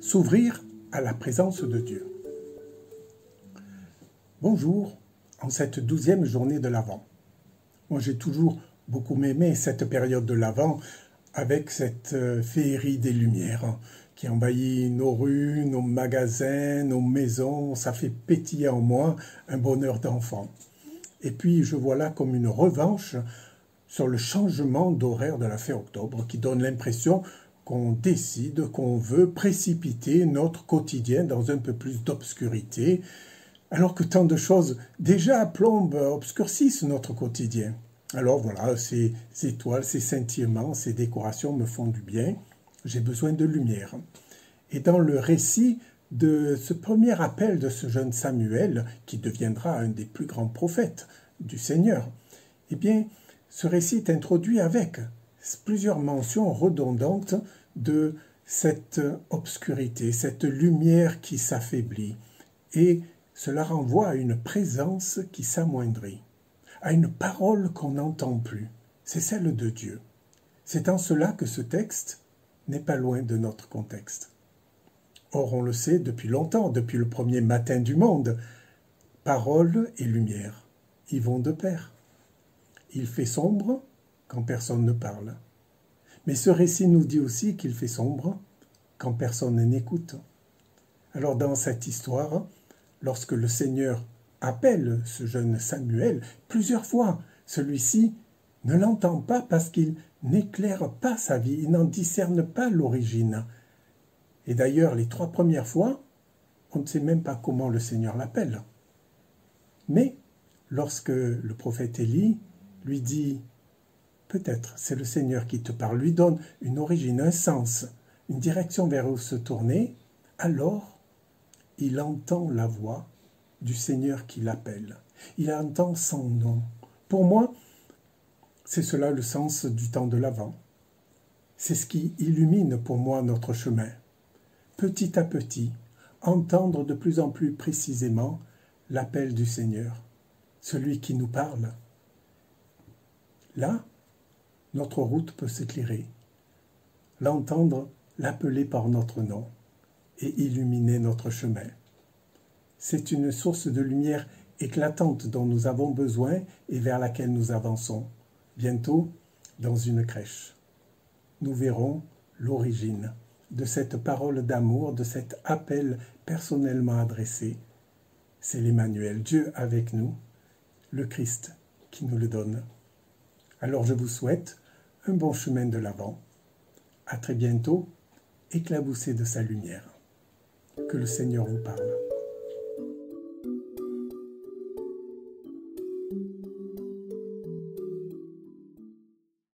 s'ouvrir à la présence de Dieu. Bonjour, en cette 12e journée de l'Avent. Moi j'ai toujours beaucoup aimé cette période de l'Avent avec cette féerie des lumières qui envahit nos rues, nos magasins, nos maisons. Ça fait pétiller en moi un bonheur d'enfant. Et puis je vois là comme une revanche sur le changement d'horaire de la fin octobre qui donne l'impression qu'on décide, qu'on veut précipiter notre quotidien dans un peu plus d'obscurité, alors que tant de choses déjà plombent, obscurcissent notre quotidien. Alors voilà, ces étoiles, ces scintillements, ces décorations me font du bien. J'ai besoin de lumière. Et dans le récit de ce premier appel de ce jeune Samuel, qui deviendra un des plus grands prophètes du Seigneur, eh bien, ce récit est introduit avec plusieurs mentions redondantes de cette obscurité, cette lumière qui s'affaiblit. Et cela renvoie à une présence qui s'amoindrit, à une parole qu'on n'entend plus. C'est celle de Dieu. C'est en cela que ce texte n'est pas loin de notre contexte. Or, on le sait depuis longtemps, depuis le premier matin du monde, parole et lumière y vont de pair. Il fait sombre quand personne ne parle. Mais ce récit nous dit aussi qu'il fait sombre quand personne n'écoute. Alors dans cette histoire, lorsque le Seigneur appelle ce jeune Samuel, plusieurs fois, celui-ci ne l'entend pas parce qu'il n'éclaire pas sa vie, il n'en discerne pas l'origine. Et d'ailleurs, les 3 premières fois, on ne sait même pas comment le Seigneur l'appelle. Mais lorsque le prophète Élie lui dit « Peut-être c'est le Seigneur qui te parle », lui donne une origine, un sens, une direction vers où se tourner, alors il entend la voix du Seigneur qui l'appelle. Il entend son nom. Pour moi, c'est cela le sens du temps de l'Avent. C'est ce qui illumine pour moi notre chemin. Petit à petit, entendre de plus en plus précisément l'appel du Seigneur, celui qui nous parle. Là, notre route peut s'éclairer, l'entendre, l'appeler par notre nom et illuminer notre chemin. C'est une source de lumière éclatante dont nous avons besoin et vers laquelle nous avançons. Bientôt, dans une crèche, nous verrons l'origine de cette parole d'amour, de cet appel personnellement adressé. C'est l'Emmanuel, Dieu avec nous, le Christ qui nous le donne. Alors je vous souhaite un bon chemin de l'Avent. À très bientôt, éclaboussé de sa lumière. Que le Seigneur vous parle.